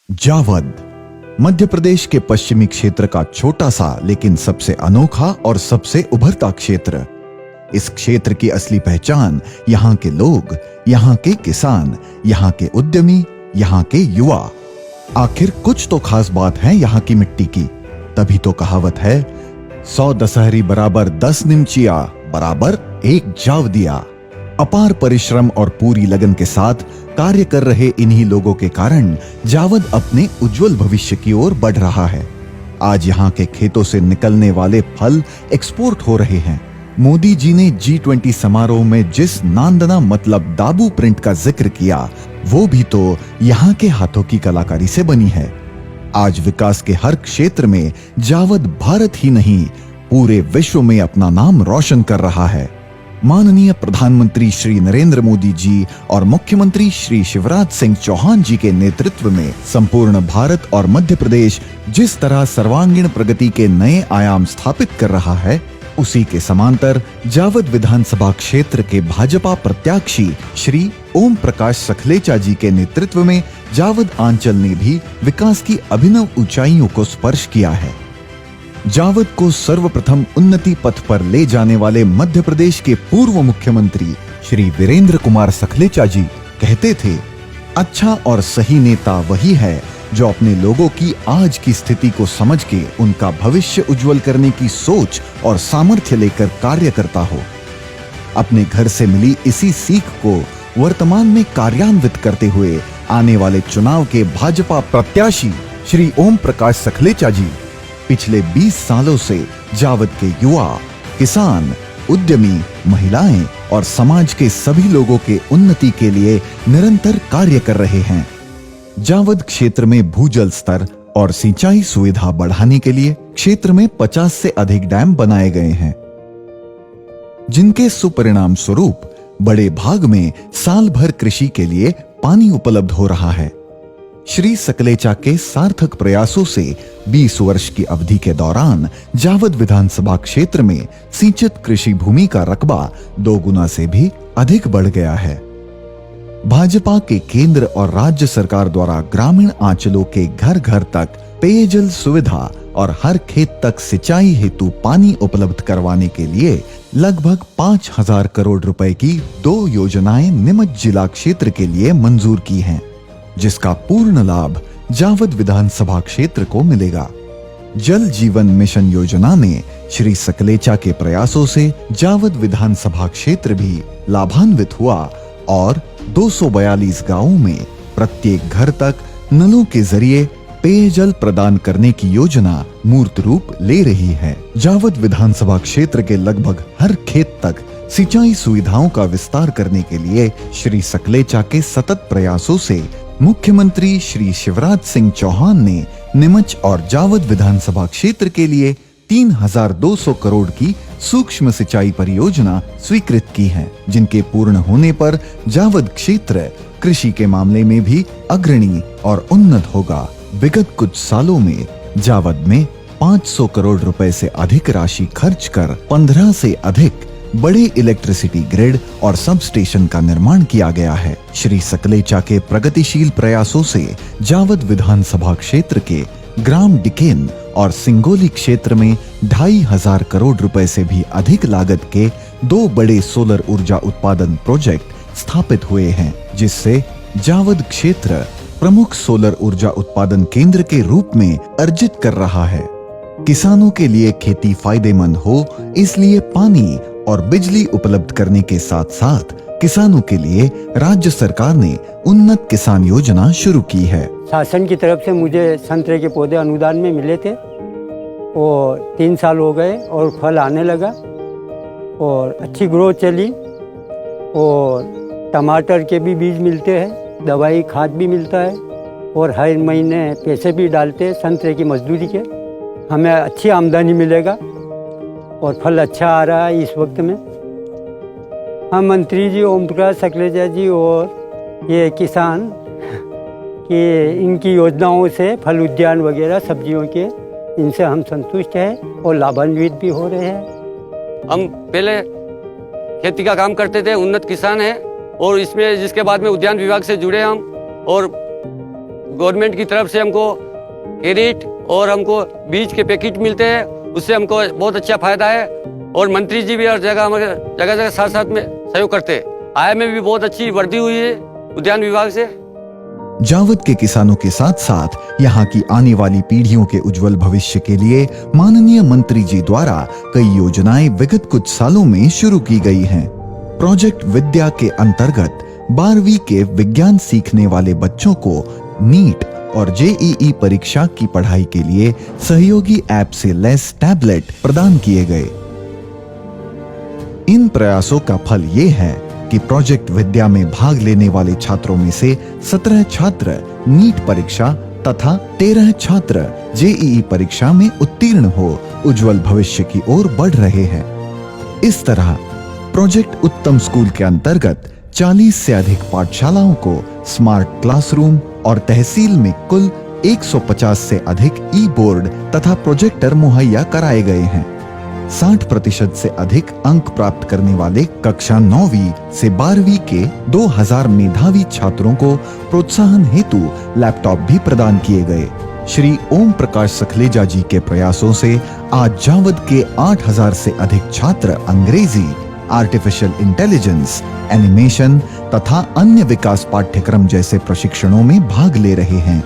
जावद मध्य प्रदेश के पश्चिमी क्षेत्र का छोटा सा लेकिन सबसे अनोखा और सबसे उभरता क्षेत्र। इस क्षेत्र की असली पहचान यहाँ के लोग, यहाँ के किसान, यहाँ के उद्यमी, यहाँ के युवा। आखिर कुछ तो खास बात है यहाँ की मिट्टी की। तभी तो कहावत है, 100 दशहरी बराबर 10 निमचिया बराबर 1 जावदिया। अपार परिश्रम और पूरी लगन के साथ कार्य कर रहे इन्हीं लोगों के कारण जावद अपने उज्जवल भविष्य की ओर बढ़ रहा है। आज यहाँ के खेतों से निकलने वाले फल एक्सपोर्ट हो रहे हैं। मोदी जी ने G20 समारोह में जिस नांदना मतलब दाबू प्रिंट का जिक्र किया, वो भी तो यहाँ के हाथों की कलाकारी से बनी है। आज विकास के हर क्षेत्र में जावद भारत ही नहीं, पूरे विश्व में अपना नाम रोशन कर रहा है। माननीय प्रधानमंत्री श्री नरेंद्र मोदी जी और मुख्यमंत्री श्री शिवराज सिंह चौहान जी के नेतृत्व में संपूर्ण भारत और मध्य प्रदेश जिस तरह सर्वांगीण प्रगति के नए आयाम स्थापित कर रहा है, उसी के समांतर जावद विधानसभा क्षेत्र के भाजपा प्रत्याशी श्री ओम प्रकाश सखलेचा जी के नेतृत्व में जावद आंचल ने भी विकास की अभिनव ऊंचाइयों को स्पर्श किया है। जावद को सर्वप्रथम उन्नति पथ पर ले जाने वाले मध्य प्रदेश के पूर्व मुख्यमंत्री श्री वीरेंद्र कुमार सखलेचा जी कहते थे, अच्छा और सही नेता वही है जो अपने लोगों की आज की स्थिति को समझ के उनका भविष्य उज्जवल करने की सोच और सामर्थ्य लेकर कार्य करता हो। अपने घर से मिली इसी सीख को वर्तमान में कार्यान्वित करते हुए आने वाले चुनाव के भाजपा प्रत्याशी श्री ओम प्रकाश सखलेचा जी पिछले 20 सालों से जावद के युवा, किसान, उद्यमी, महिलाएं और समाज के सभी लोगों के उन्नति के लिए निरंतर कार्य कर रहे हैं। जावद क्षेत्र में भूजल स्तर और सिंचाई सुविधा बढ़ाने के लिए क्षेत्र में 50 से अधिक डैम बनाए गए हैं, जिनके सुपरिणाम स्वरूप बड़े भाग में साल भर कृषि के लिए पानी उपलब्ध हो रहा है। श्री सकलेचा के सार्थक प्रयासों से 20 वर्ष की अवधि के दौरान जावद विधानसभा क्षेत्र में सिंचित कृषि भूमि का रकबा 2 गुना से भी अधिक बढ़ गया है। भाजपा के केंद्र और राज्य सरकार द्वारा ग्रामीण आंचलों के घर घर तक पेयजल सुविधा और हर खेत तक सिंचाई हेतु पानी उपलब्ध करवाने के लिए लगभग 5000 करोड़ रुपए की 2 योजनाएं नीमच जिला क्षेत्र के लिए मंजूर की हैं, जिसका पूर्ण लाभ जावद विधानसभा क्षेत्र को मिलेगा। जल जीवन मिशन योजना में श्री सकलेचा के प्रयासों से जावद विधानसभा क्षेत्र भी लाभान्वित हुआ और 242 गांवों में प्रत्येक घर तक नलों के जरिए पेयजल प्रदान करने की योजना मूर्त रूप ले रही है। जावद विधानसभा क्षेत्र के लगभग हर खेत तक सिंचाई सुविधाओं का विस्तार करने के लिए श्री सकलेचा के सतत प्रयासों से मुख्यमंत्री श्री शिवराज सिंह चौहान ने नीमच और जावद विधानसभा क्षेत्र के लिए 3200 करोड़ की सूक्ष्म सिंचाई परियोजना स्वीकृत की है, जिनके पूर्ण होने पर जावद क्षेत्र कृषि के मामले में भी अग्रणी और उन्नत होगा। विगत कुछ सालों में जावद में 500 करोड़ रुपए से अधिक राशि खर्च कर 15 से अधिक बड़े इलेक्ट्रिसिटी ग्रिड और सब स्टेशन का निर्माण किया गया है। श्री सकलेचा के प्रगतिशील प्रयासों से जावद विधानसभा क्षेत्र के ग्राम डिकेन और सिंगोली क्षेत्र में 2500 करोड़ रुपए से भी अधिक लागत के 2 बड़े सोलर ऊर्जा उत्पादन प्रोजेक्ट स्थापित हुए हैं, जिससे जावद क्षेत्र प्रमुख सोलर ऊर्जा उत्पादन केंद्र के रूप में अर्जित कर रहा है। किसानों के लिए खेती फायदेमंद हो, इसलिए पानी और बिजली उपलब्ध करने के साथ साथ किसानों के लिए राज्य सरकार ने उन्नत किसान योजना शुरू की है। शासन की तरफ से मुझे संतरे के पौधे अनुदान में मिले थे और 3 साल हो गए और फल आने लगा और अच्छी ग्रोथ चली और टमाटर के भी बीज मिलते हैं, दवाई खाद भी मिलता है और हर महीने पैसे भी डालते हैं संतरे की मजदूरी के। हमें अच्छी आमदनी मिलेगा और फल अच्छा आ रहा है इस वक्त में। हम मंत्री जी ओम प्रकाश सखलेचा जी और ये किसान कि इनकी योजनाओं से फल उद्यान वगैरह सब्जियों के, इनसे हम संतुष्ट हैं और लाभान्वित भी हो रहे हैं। हम पहले खेती का काम करते थे, उन्नत किसान हैं और इसमें जिसके बाद में उद्यान विभाग से जुड़े हम और गवर्नमेंट की तरफ से हमको क्रेडिट और हमको बीज के पैकेट मिलते हैं, उससे हमको बहुत अच्छा फायदा है। और मंत्री जी भी हर जगह हमारे जगह साथ साथ में सहयोग करते हैं। आय में भी बहुत अच्छी वृद्धि हुई है उद्यान विभाग से। जावद के किसानों के साथ साथ यहाँ की आने वाली पीढ़ियों के उज्जवल भविष्य के लिए माननीय मंत्री जी द्वारा कई योजनाएं विगत कुछ सालों में शुरू की गई हैं। प्रोजेक्ट विद्या के अंतर्गत 12वीं के विज्ञान सीखने वाले बच्चों को नीट और जेईई परीक्षा की पढ़ाई के लिए सहयोगी ऐप से लैस टैबलेट प्रदान किए गए। इन प्रयासों का फल ये है कि प्रोजेक्ट विद्या में भाग लेने वाले छात्रों में से 17 छात्र नीट परीक्षा तथा 13 छात्र जेईई परीक्षा में उत्तीर्ण हो उज्जवल भविष्य की ओर बढ़ रहे हैं। इस तरह प्रोजेक्ट उत्तम स्कूल के अंतर्गत 40 से अधिक पाठशालाओं को स्मार्ट क्लासरूम और तहसील में कुल 150 से अधिक ई बोर्ड तथा प्रोजेक्टर मुहैया कराए गए हैं। 60% से अधिक अंक प्राप्त करने वाले कक्षा 9वीं से 12वीं के 2000 मेधावी छात्रों को प्रोत्साहन हेतु लैपटॉप भी प्रदान किए गए। श्री ओम प्रकाश सखलेजा जी के प्रयासों से आज जावद के 8000 से अधिक छात्र अंग्रेजी, आर्टिफिशियल इंटेलिजेंस, एनिमेशन तथा अन्य विकास पाठ्यक्रम जैसे प्रशिक्षणों में भाग ले रहे हैं।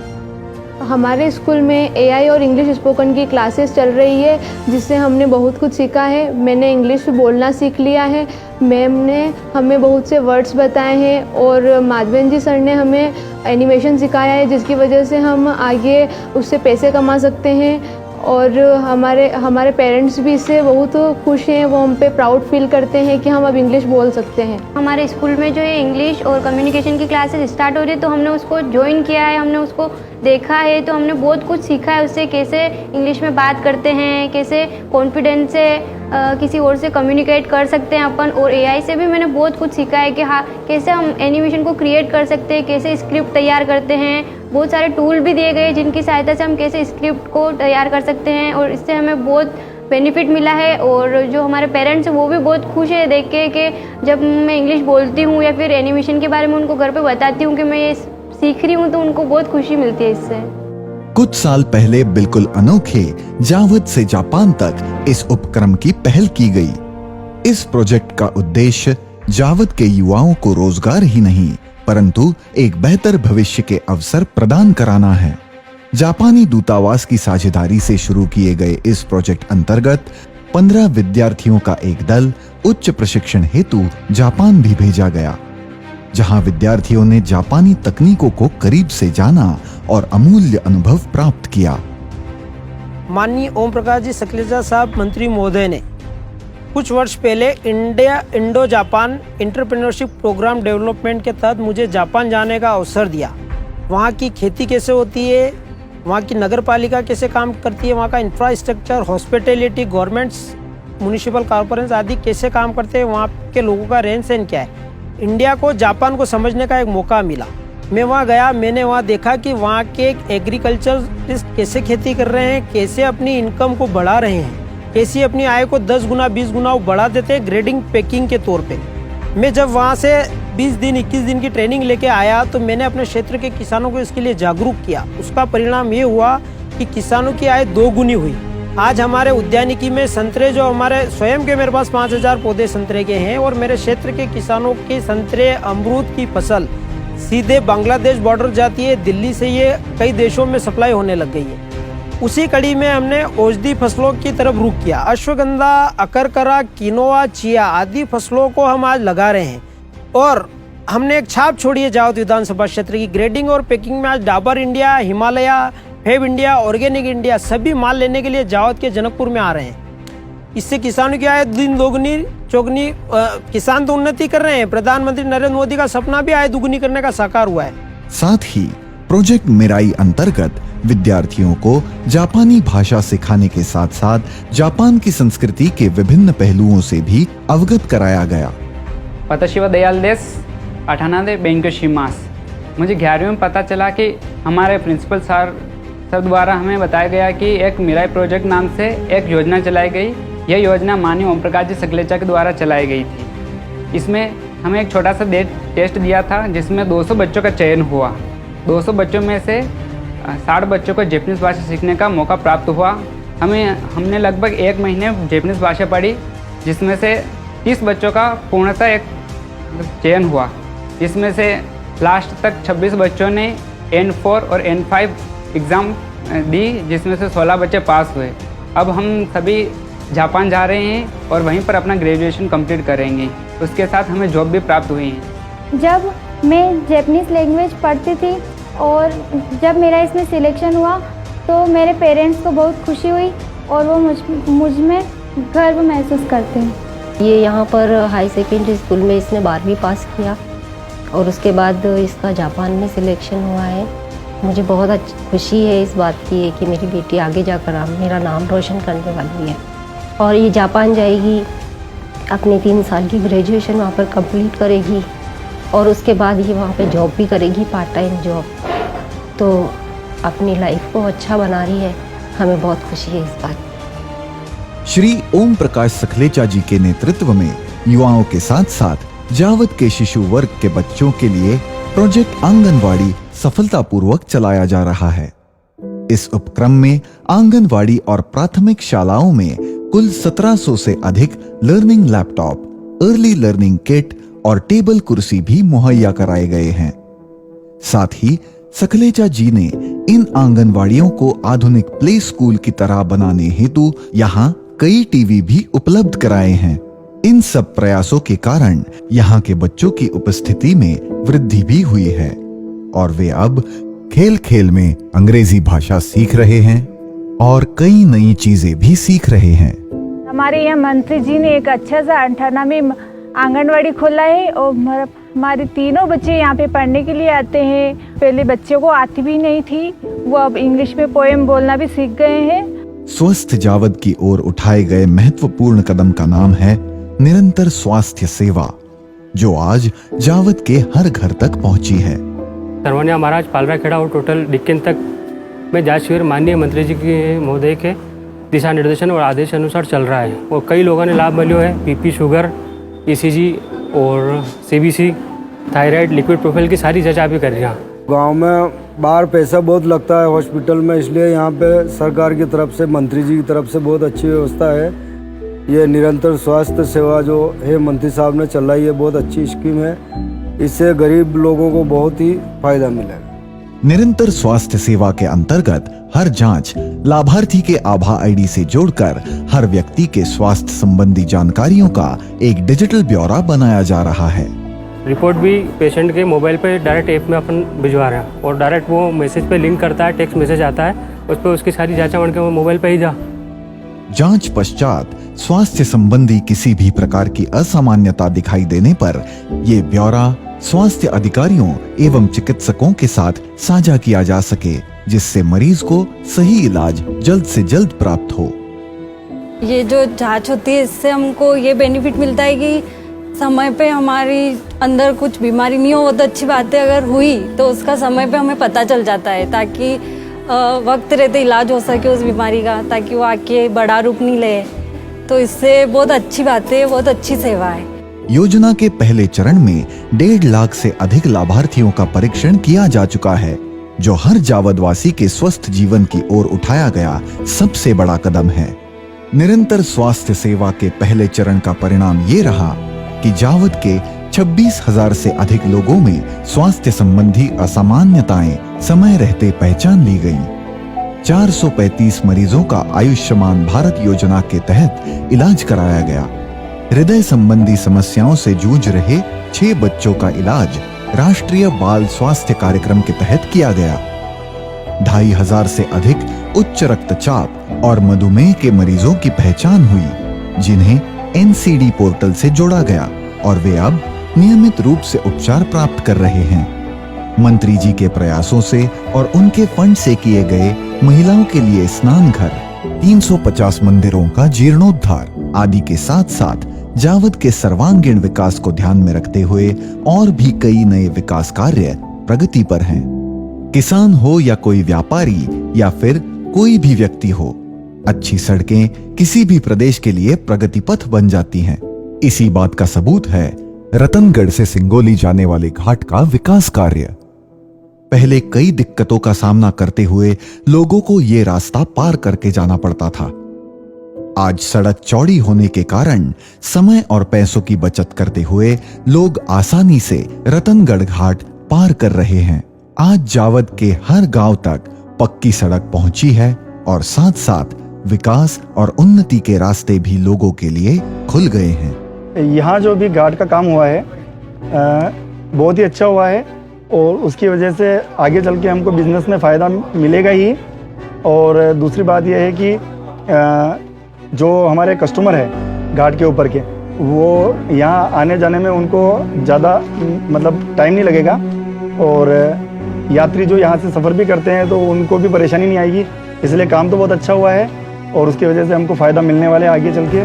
हमारे स्कूल में एआई और इंग्लिश स्पोकन की क्लासेस चल रही है, जिससे हमने बहुत कुछ सीखा है। मैंने इंग्लिश बोलना सीख लिया है। मैम ने हमें बहुत से वर्ड्स बताए हैं और माधवन जी सर ने हमें एनिमेशन सिखाया है, जिसकी वजह से हम आगे उससे पैसे कमा सकते हैं। और हमारे पेरेंट्स भी इससे बहुत खुश हैं। वो हम पे प्राउड फील करते हैं कि हम अब इंग्लिश बोल सकते हैं। हमारे स्कूल में जो है इंग्लिश और कम्युनिकेशन की क्लासेस स्टार्ट हो रही है, तो हमने उसको ज्वाइन किया है, हमने उसको देखा है, तो हमने बहुत कुछ सीखा है उससे। कैसे इंग्लिश में बात करते हैं, कैसे कॉन्फिडेंस से किसी और से कम्युनिकेट कर सकते हैं अपन। और एआई से भी मैंने बहुत कुछ सीखा है कि हाँ, कैसे हम एनिमेशन को क्रिएट कर सकते हैं, कैसे स्क्रिप्ट तैयार करते हैं। बहुत सारे टूल भी दिए गए जिनकी सहायता से हम कैसे स्क्रिप्ट को तैयार कर सकते हैं, और इससे हमें बहुत बेनिफिट मिला है। और जो हमारे पेरेंट्स हैं वो भी बहुत खुश है देख के कि जब मैं इंग्लिश बोलती हूँ या फिर एनिमेशन के बारे में उनको घर पे बताती हूँ कि मैं ये सीख रही हूँ, तो उनको बहुत खुशी मिलती है इससे। कुछ साल पहले बिल्कुल अनोखे जावद से जापान तक इस उपक्रम की पहल की गई। इस प्रोजेक्ट का उद्देश्य जावद के युवाओं को रोजगार ही नहीं परंतु एक बेहतर भविष्य के अवसर प्रदान कराना है। जापानी दूतावास की साझेदारी से शुरू किए गए इस प्रोजेक्ट अंतर्गत 15 विद्यार्थियों का एक दल उच्च प्रशिक्षण हेतु जापान भी भेजा गया, जहां विद्यार्थियों ने जापानी तकनीकों को करीब से जाना और अमूल्य अनुभव प्राप्त किया। माननीय ओम प्रकाश जी सखलेजा साहब मंत्री महोदय ने कुछ वर्ष पहले Indo Japan entrepreneurship programme development के तहत मुझे जापान जाने का अवसर दिया। वहाँ की खेती कैसे होती है, वहाँ की नगर पालिका कैसे काम करती है, वहाँ का infrastructure, hospitality, governments, municipal corporation आदि कैसे काम करते हैं, वहाँ के लोगों का रहन सहन क्या है, इंडिया को, जापान को समझने का एक मौका मिला। मैं वहाँ गया, मैंने वहाँ देखा कि वहाँ के एग्रीकल्चरिस्ट कैसे खेती कर रहे हैं, कैसे अपनी इनकम को बढ़ा रहे हैं, कैसे अपनी आय को 10 गुना 20 गुना बढ़ा देते हैं ग्रेडिंग पैकिंग के तौर पे। मैं जब वहाँ से 20 दिन 21 दिन की ट्रेनिंग लेके आया तो मैंने अपने क्षेत्र के किसानों को इसके लिए जागरूक किया। उसका परिणाम ये हुआ कि किसानों की आय 2 गुनी हुई। आज हमारे उद्यानिकी में संतरे, जो हमारे स्वयं के मेरे पास 5000 पौधे संतरे के हैं, और मेरे क्षेत्र के किसानों के संतरे अमरूद की फसल सीधे बांग्लादेश बॉर्डर जाती है, दिल्ली से ये कई देशों में सप्लाई होने लग गई है। उसी कड़ी में हमने औषधि फसलों की तरफ रुख किया। अश्वगंधा, अकरकरा, किनोआ, चिया आदि फसलों को हम आज लगा रहे हैं, और हमने एक छाप छोड़ी है जावद विधानसभा क्षेत्र की। ग्रेडिंग और पैकिंग में आज Dabur India, Himalaya, Feb India, organic India सभी माल लेने के लिए जावद के जनकपुर में आ रहे हैं। इससे किसानों की आय दिन दोगुनी चौगुनी, किसान तो उन्नति कर रहे हैं। प्रधानमंत्री नरेंद्र मोदी का सपना भी आय दुगुनी करने का साकार हुआ है। साथ ही प्रोजेक्ट मिराई अंतर्गत विद्यार्थियों को जापानी भाषा सिखाने के साथ साथ जापान की संस्कृति के विभिन्न पहलुओं से भी अवगत कराया गया। 私は दयाल देश 8 で勉強します。 मुझे 11वीं में पता चला कि हमारे प्रिंसिपल सर द्वारा हमें बताया गया कि एक मिराई प्रोजेक्ट नाम से एक योजना चलाई गई। यह योजना माननीय ओम प्रकाश जी सखलेचा के द्वारा चलाई गई थी। इसमें हमें एक छोटा सा टेस्ट दिया था, जिसमें 200 बच्चों का चयन हुआ। 200 बच्चों में से 60 बच्चों को जैपनीज़ भाषा सीखने का मौका प्राप्त हुआ। हमने लगभग 1 महीने जैपनीज़ भाषा पढ़ी, जिसमें से 30 बच्चों का पूर्णतः एक चयन हुआ, जिसमें से लास्ट तक 26 बच्चों ने N4 और N5 एग्ज़ाम दी, जिसमें से 16 बच्चे पास हुए। अब हम सभी जापान जा रहे हैं और वहीं पर अपना ग्रेजुएशन कंप्लीट करेंगे। उसके साथ हमें जॉब भी प्राप्त हुई है। जब मैं जैपनीज़ लैंग्वेज पढ़ती थी और जब मेरा इसमें सिलेक्शन हुआ तो मेरे पेरेंट्स को बहुत खुशी हुई और वो मुझ में गर्व महसूस करते हैं। ये यहाँ पर हाई सेकेंडरी स्कूल में इसने 12वीं पास किया और उसके बाद इसका जापान में सिलेक्शन हुआ है। मुझे बहुत खुशी है इस बात की कि मेरी बेटी आगे जाकर मेरा नाम रोशन करने वाली है और ये जापान जाएगी, अपने 3 साल की ग्रेजुएशन वहाँ पर कंप्लीट करेगी और उसके बाद ही वहाँ पे जॉब भी करेगी, पार्ट टाइम जॉब। तो अपनी लाइफ को अच्छा बना रही है, हमें बहुत खुशी है इस बात। श्री ओम प्रकाश सखलेचा जी के नेतृत्व में युवाओं के साथ साथ जावद के शिशु वर्ग के बच्चों के लिए प्रोजेक्ट आंगनवाड़ी सफलतापूर्वक चलाया जा रहा है। इस उपक्रम में आंगनवाड़ी और प्राथमिक शालाओं में कुल 1700 से अधिक learning laptop, early learning kit और टेबल कुर्सी भी मुहैया कराए गए हैं। साथ ही सखलेचा जी ने इन आंगनवाड़ियों को आधुनिक प्ले स्कूल की तरह बनाने हेतु यहाँ कई टीवी भी उपलब्ध कराए हैं। इन सब प्रयासों के कारण यहाँ के बच्चों की उपस्थिति में वृद्धि भी हुई है और वे अब खेल खेल में अंग्रेजी भाषा सीख रहे हैं और कई नई चीजें भी सीख रहे हैं। हमारे यहाँ मंत्री जी ने एक अच्छा सा 98 में आंगनवाड़ी खोला है और हमारे तीनों बच्चे यहाँ पे पढ़ने के लिए आते हैं। पहले बच्चों को आती भी नहीं थी, वो अब इंग्लिश में पोएम बोलना भी सीख गए हैं। स्वस्थ जावद की ओर उठाए गए महत्वपूर्ण कदम का नाम है निरंतर स्वास्थ्य सेवा, जो आज जावद के हर घर तक पहुंची है। सरवनिया महाराज पालराखेड़ा और टोटल डिक्कन तक में जांच शिविर माननीय मंत्री जी के महोदय के दिशा निर्देशन और आदेश अनुसार चल रहा है और कई लोगों ने लाभ लिया है। बीपी, शुगर, ईसीजी और सीबीसी, थायराइड, लिक्विड प्रोफाइल की सारी जांच आप भी कर रहे हैं। गांव में बाहर पैसा बहुत लगता है हॉस्पिटल में, इसलिए यहाँ पे सरकार की तरफ से, मंत्री जी की तरफ से बहुत अच्छी व्यवस्था है। ये निरंतर स्वास्थ्य सेवा जो है मंत्री साहब ने चलाई है, बहुत अच्छी स्कीम है। इससे गरीब लोगों को बहुत ही फायदा मिलेगा। निरंतर स्वास्थ्य सेवा के अंतर्गत हर जांच लाभार्थी के आभा आईडी से जोड़कर हर व्यक्ति के स्वास्थ्य संबंधी जानकारियों का एक डिजिटल ब्यौरा बनाया जा रहा है। रिपोर्ट भी पेशेंट के मोबाइल पे डायरेक्ट ऐप में अपन भिजवा रहे हैं और डायरेक्ट वो मैसेज पे लिंक करता है, टेक्स्ट मैसेज आता है, उस पर उसकी सारी जांचा बन के वो मोबाइल पे ही जा। जांच पश्चात स्वास्थ्य संबंधी किसी भी प्रकार की असामान्यता दिखाई देने पर ये ब्यौरा स्वास्थ्य अधिकारियों एवं चिकित्सकों के साथ साझा किया जा सके, जिससे मरीज को सही इलाज जल्द से जल्द प्राप्त हो। ये जो जांच होती है, इससे हमको ये बेनिफिट मिलता है कि समय पे हमारी अंदर कुछ बीमारी नहीं हो, वो तो अच्छी बात है, अगर हुई तो उसका समय पे हमें पता चल जाता है, ताकि वक्त रहते इलाज हो सके उस बीमारी का, ताकि वो आके बड़ा रूप नहीं ले। तो इससे बहुत अच्छी बात है, बहुत अच्छी सेवा है। योजना के पहले चरण में 1.5 लाख से अधिक लाभार्थियों का परीक्षण किया जा चुका है, जो हर जावदवासी के स्वस्थ जीवन की ओर उठाया गया सबसे बड़ा कदम है। निरंतर स्वास्थ्य सेवा के पहले चरण का परिणाम ये रहा कि जावद के 26,000 से अधिक लोगों में स्वास्थ्य संबंधी असामान्यताएं समय रहते पहचान ली गईं। 435 मरीजों का आयुष्मान भारत योजना के तहत इलाज कराया गया। हृदय संबंधी समस्याओं से जूझ रहे 6 बच्चों का इलाज राष्ट्रीय बाल स्वास्थ्य कार्यक्रम के तहत किया गया। 2,500 से अधिक उच्च रक्तचाप और मधुमेह के मरीजों की पहचान हुई, जिन्हें NCD पोर्टल से जोड़ा गया और वे अब नियमित रूप से उपचार प्राप्त कर रहे हैं। मंत्री जी के प्रयासों से और उनके फंड से किए गए महिलाओं के लिए स्नान घर, 350 मंदिरों का जीर्णोद्धार आदि के साथ साथ जावद के सर्वांगीण विकास को ध्यान में रखते हुए और भी कई नए विकास कार्य प्रगति पर हैं। किसान हो या कोई व्यापारी या फिर कोई भी व्यक्ति हो, अच्छी सड़कें किसी भी प्रदेश के लिए प्रगति पथ बन जाती हैं। इसी बात का सबूत है रतनगढ़ से सिंगोली जाने वाले घाट का विकास कार्य। पहले कई दिक्कतों का सामना करते हुए लोगों को ये रास्ता पार करके जाना पड़ता था। आज सड़क चौड़ी होने के कारण समय और पैसों की बचत करते हुए लोग आसानी से रतनगढ़ घाट पार कर रहे हैं। आज जावद के हर गांव तक पक्की सड़क पहुंची है और साथ साथ विकास और उन्नति के रास्ते भी लोगों के लिए खुल गए हैं। यहाँ जो भी घाट का काम हुआ है बहुत ही अच्छा हुआ है और उसकी वजह से आगे चल के हमको बिजनेस में फ़ायदा मिलेगा ही। और दूसरी बात यह है कि जो हमारे कस्टमर है घाट के ऊपर के, वो यहाँ आने जाने में उनको ज़्यादा मतलब टाइम नहीं लगेगा और यात्री जो यहाँ से सफ़र भी करते हैं तो उनको भी परेशानी नहीं आएगी। इसलिए काम तो बहुत अच्छा हुआ है और उसकी वजह से हमको फ़ायदा मिलने वाले आगे चल के।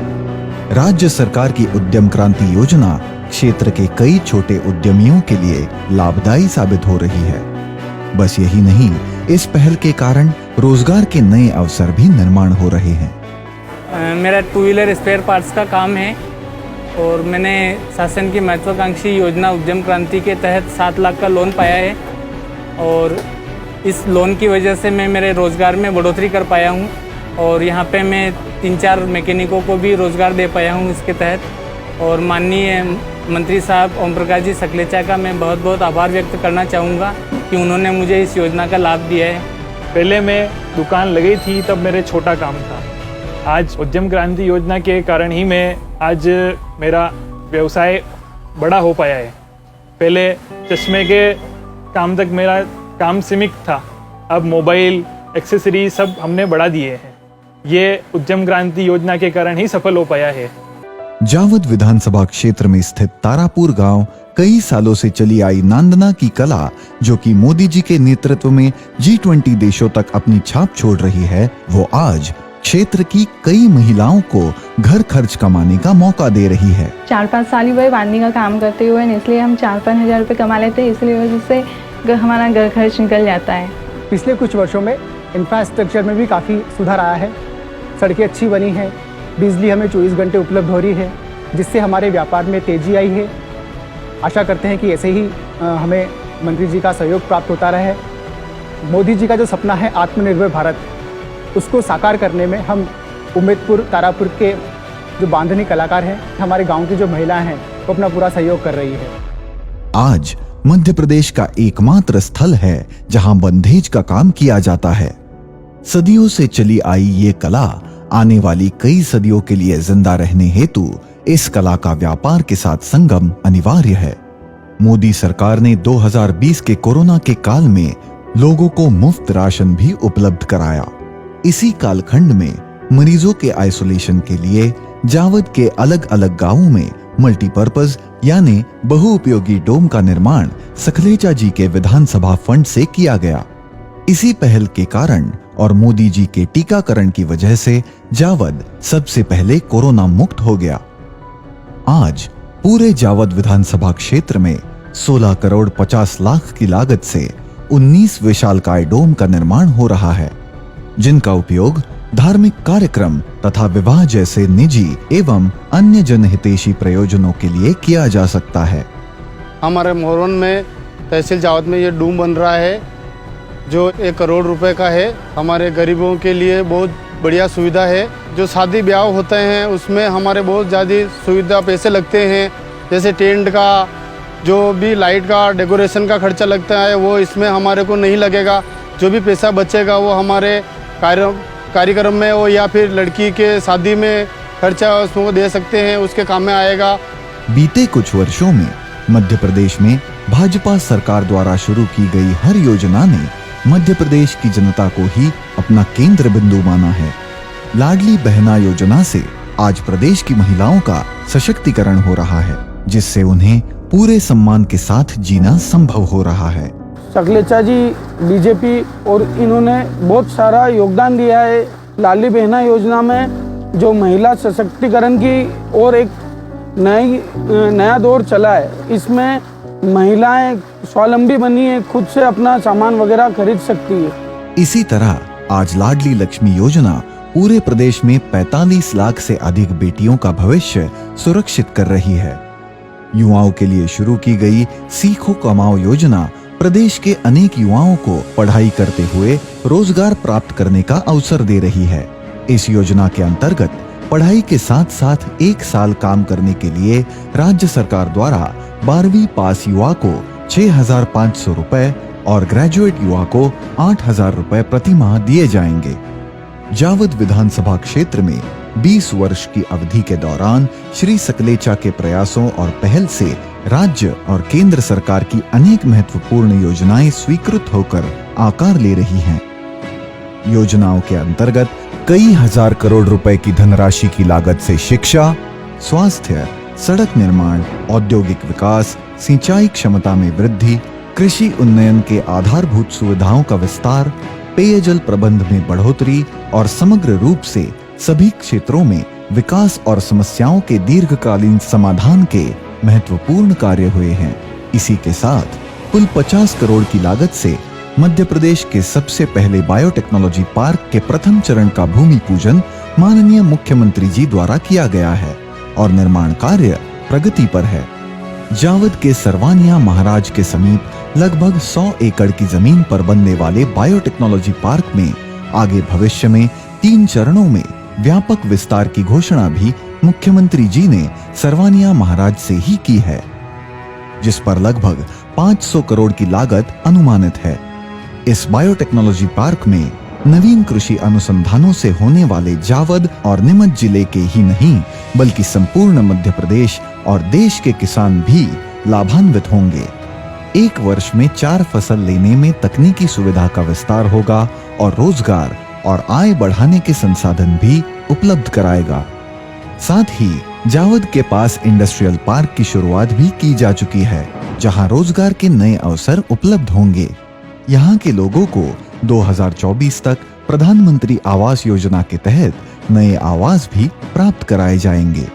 राज्य सरकार की उद्यम क्रांति योजना क्षेत्र के कई छोटे उद्यमियों के लिए लाभदायी साबित हो रही है। बस यही नहीं, इस पहल के कारण रोजगार के नए अवसर भी निर्माण हो रहे हैं। मेरा 2 व्हीलर स्पेयर पार्ट्स का काम है और मैंने शासन की महत्वाकांक्षी योजना उद्यम क्रांति के तहत 7 लाख का लोन पाया है और इस लोन की वजह से मैं मेरे रोज़गार में बढ़ोतरी कर पाया हूँ और यहाँ पे मैं 3-4 मैकेनिकों को भी रोज़गार दे पाया हूँ इसके तहत। और माननीय मंत्री साहब ओम प्रकाश जी सकलेचा का मैं बहुत बहुत आभार व्यक्त करना चाहूँगा कि उन्होंने मुझे इस योजना का लाभ दिया है। पहले मैं दुकान लगी थी तब मेरे छोटा काम था। आज उद्यम क्रांति योजना के कारण ही मैं आज मेरा व्यवसाय बड़ा हो पाया है। पहले चश्मे के काम तक मेरा काम सीमित था, अब मोबाइल एक्सेसरी सब हमने बढ़ा दिए हैं। ये उद्यम क्रांति योजना के कारण ही सफल हो पाया है। जावद विधानसभा क्षेत्र में स्थित तारापुर गांव कई सालों से चली आई नांदना की कला, जो कि मोदी जी के नेतृत्व में G20 देशों तक अपनी छाप छोड़ रही है, वो आज क्षेत्र की कई महिलाओं को घर खर्च कमाने का मौका दे रही है। 4-5 साल ही वही बांधने का काम करते हुए, इसलिए हम 4-5 हज़ार रुपये कमा लेते हैं, इसलिए वजह से हमारा घर खर्च निकल जाता है। पिछले कुछ वर्षों में इंफ्रास्ट्रक्चर में भी काफ़ी सुधार आया है। सड़कें अच्छी बनी हैं, बिजली हमें 24 घंटे उपलब्ध हो रही है, जिससे हमारे व्यापार में तेज़ी आई है। आशा करते हैं कि ऐसे ही हमें मंत्री जी का सहयोग प्राप्त होता रहे। मोदी जी का जो सपना है आत्मनिर्भर भारत, उसको साकार करने में हम उम्मेदपुर तारापुर के जो बांधनी कलाकार हैं, हमारे गांव की जो महिलाएं हैं, वो अपना पूरा सहयोग कर रही है। आज मध्य प्रदेश का एकमात्र स्थल है जहां बंधेज का काम किया जाता है। सदियों से चली आई ये कला आने वाली कई सदियों के लिए जिंदा रहने हेतु इस कला का व्यापार के साथ संगम अनिवार्य है। मोदी सरकार ने 2020 के कोरोना के काल में लोगों को मुफ्त राशन भी उपलब्ध कराया। इसी कालखंड में मरीजों के आइसोलेशन के लिए जावद के अलग अलग गांवों में मल्टीपर्पज यानी बहुउपयोगी डोम का निर्माण सकलेचा जी के विधानसभा फंड से किया गया। इसी पहल के कारण और मोदी जी के टीकाकरण की वजह से जावद सबसे पहले कोरोना मुक्त हो गया। आज पूरे जावद विधानसभा क्षेत्र में 16 करोड़ 50 लाख की लागत से 19 विशालकाय डोम का निर्माण हो रहा है, जिनका उपयोग धार्मिक कार्यक्रम तथा विवाह जैसे निजी एवं अन्य जनहितैषी प्रयोजनों के लिए किया जा सकता है। हमारे मोरन में तहसील जावद में ये डूम बन रहा है जो 1 करोड़ रुपए का है। हमारे गरीबों के लिए बहुत बढ़िया सुविधा है। जो शादी ब्याह होते हैं उसमें हमारे बहुत ज़्यादा सुविधा पैसे लगते हैं, जैसे टेंट का, जो भी लाइट का, डेकोरेशन का खर्चा लगता है वो इसमें हमारे को नहीं लगेगा। जो भी पैसा बचेगा वो हमारे कार्यक्रम में हो या फिर लड़की के शादी में खर्चा उसको दे सकते हैं, उसके काम में आएगा। बीते कुछ वर्षों में मध्य प्रदेश में भाजपा सरकार द्वारा शुरू की गई हर योजना ने मध्य प्रदेश की जनता को ही अपना केंद्र बिंदु माना है। लाडली बहना योजना से आज प्रदेश की महिलाओं का सशक्तिकरण हो रहा है, जिससे उन्हें पूरे सम्मान के साथ जीना संभव हो रहा है। सकलेचा जी बीजेपी और इन्होंने बहुत सारा योगदान दिया है लाडली बहना योजना में, जो महिला सशक्तिकरण की और एक नया दौर चला है। इसमें महिलाएं स्वावलंबी बनी है, खुद से अपना सामान वगैरह खरीद सकती है। इसी तरह आज लाडली लक्ष्मी योजना पूरे प्रदेश में 45 लाख से अधिक बेटियों का भविष्य सुरक्षित कर रही है। युवाओं के लिए शुरू की गई सीखो कमाओ योजना प्रदेश के अनेक युवाओं को पढ़ाई करते हुए रोजगार प्राप्त करने का अवसर दे रही है। इस योजना के अंतर्गत पढ़ाई के साथ साथ 1 साल काम करने के लिए राज्य सरकार द्वारा 12वीं पास युवा को 6,500 रुपए और ग्रेजुएट युवा को 8,000 रुपए प्रति माह दिए जाएंगे। जावद विधानसभा क्षेत्र में 20 वर्ष की अवधि के दौरान श्री सकलेचा के प्रयासों और पहल से राज्य और केंद्र सरकार की अनेक महत्वपूर्ण योजनाएं स्वीकृत होकर आकार ले रही हैं। योजनाओं के अंतर्गत कई हजार करोड़ रुपए की धनराशि की लागत से शिक्षा, स्वास्थ्य, सड़क निर्माण, औद्योगिक विकास, सिंचाई क्षमता में वृद्धि, कृषि उन्नयन के आधारभूत सुविधाओं का विस्तार, पेयजल प्रबंध में बढ़ोतरी और समग्र रूप से सभी क्षेत्रों में विकास और समस्याओं के दीर्घकालीन समाधान के महत्वपूर्ण कार्य हुए हैं। इसी के साथ कुल 50 करोड़ की लागत से मध्य प्रदेश के सबसे पहले बायोटेक्नोलॉजी पार्क के प्रथम चरण का भूमि पूजन माननीय मुख्यमंत्री जी द्वारा किया गया है और निर्माण कार्य प्रगति पर है। जावद के सरवानिया महाराज के समीप लगभग 100 एकड़ की जमीन पर बनने वाले बायोटेक्नोलॉजी पार्क में आगे भविष्य में 3 चरणों में व्यापक विस्तार की घोषणा भी मुख्यमंत्री जी ने सरवानिया महाराज से ही की है, जिस पर लगभग 500 करोड़ की लागत अनुमानित है। इस बायोटेक्नोलॉजी पार्क में नवीन कृषि अनुसंधानों से होने वाले जावद और नीमच जिले के ही नहीं बल्कि संपूर्ण मध्य प्रदेश और देश के किसान भी लाभान्वित होंगे। 1 वर्ष में 4 फसल लेने में तकनीकी सुविधा का विस्तार होगा और रोजगार और आय बढ़ाने के संसाधन भी उपलब्ध कराएगा। साथ ही जावद के पास इंडस्ट्रियल पार्क की शुरुआत भी की जा चुकी है, जहां रोजगार के नए अवसर उपलब्ध होंगे। यहाँ के लोगों को 2024 तक प्रधानमंत्री आवास योजना के तहत नए आवास भी प्राप्त कराए जाएंगे।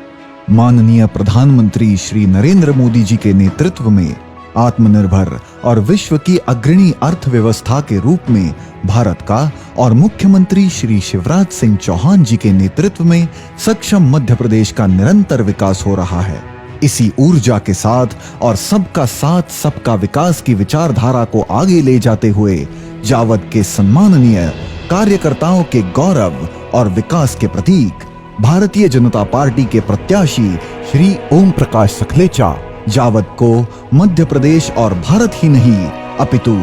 माननीय प्रधानमंत्री श्री नरेंद्र मोदी जी के नेतृत्व में आत्मनिर्भर और विश्व की अग्रणी अर्थव्यवस्था के रूप में भारत का और मुख्यमंत्री श्री शिवराज सिंह चौहान जी के नेतृत्व में सक्षम मध्य प्रदेश का निरंतर विकास हो रहा है। इसी ऊर्जा के साथ और सबका साथ सबका विकास की विचारधारा को आगे ले जाते हुए जावद के सम्माननीय कार्यकर्ताओं के गौरव और विकास के प्रतीक भारतीय जनता पार्टी के प्रत्याशी श्री ओम प्रकाश सकलेचा जावद को मध्य प्रदेश और भारत ही नहीं अपितु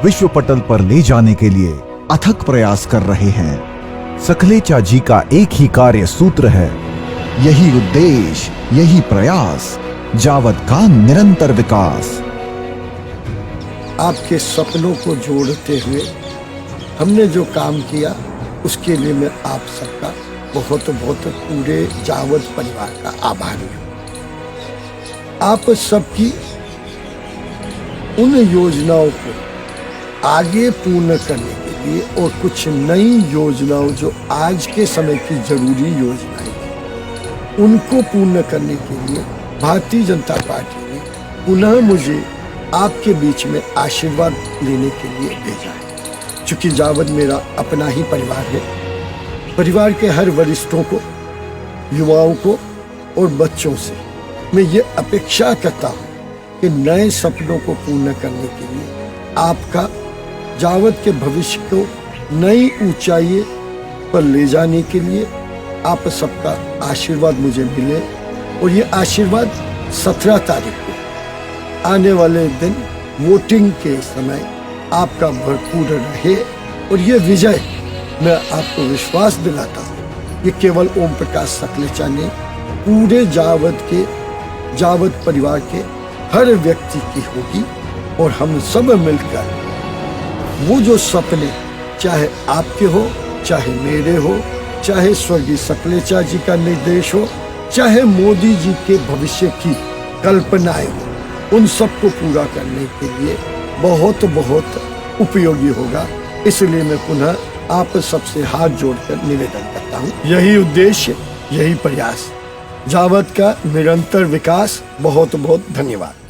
विश्व पटल पर ले जाने के लिए अथक प्रयास कर रहे हैं। सकलेचा जी का एक ही कार्य सूत्र है, यही उद्देश्य, यही प्रयास, जावद का निरंतर विकास। आपके सपनों को जोड़ते हुए हमने जो काम किया उसके लिए मैं आप सबका बहुत बहुत पूरे जावद परिवार का आभारी हूँ। आप सबकी उन योजनाओं को आगे पूर्ण करने के लिए और कुछ नई योजनाओं जो आज के समय की जरूरी योजनाएं हैं उनको पूर्ण करने के लिए भारतीय जनता पार्टी ने पुनः मुझे आपके बीच में आशीर्वाद लेने के लिए भेजा है। चूंकि जावद मेरा अपना ही परिवार है, परिवार के हर वरिष्ठों को, युवाओं को और बच्चों से मैं ये अपेक्षा करता हूँ कि नए सपनों को पूर्ण करने के लिए आपका जावद के भविष्य को नई ऊंचाई पर ले जाने के लिए आप सबका आशीर्वाद मुझे मिले और ये आशीर्वाद 17 तारीख को आने वाले दिन वोटिंग के समय आपका भरपूर रहे और ये विजय मैं आपको विश्वास दिलाता हूँ ये केवल ओम प्रकाश सकलेचा ने पूरे जावद परिवार के हर व्यक्ति की होगी और हम सब मिलकर वो जो सपने चाहे आपके हो, चाहे मेरे हो, चाहे स्वर्गीय सकलेचा जी का निर्देश हो, चाहे मोदी जी के भविष्य की कल्पनाएं हो, उन सबको पूरा करने के लिए बहुत बहुत उपयोगी होगा। इसलिए मैं पुनः आप सबसे हाथ जोड़कर निवेदन करता हूँ, यही उद्देश्य, यही प्रयास, जावद का निरंतर विकास। बहुत बहुत धन्यवाद।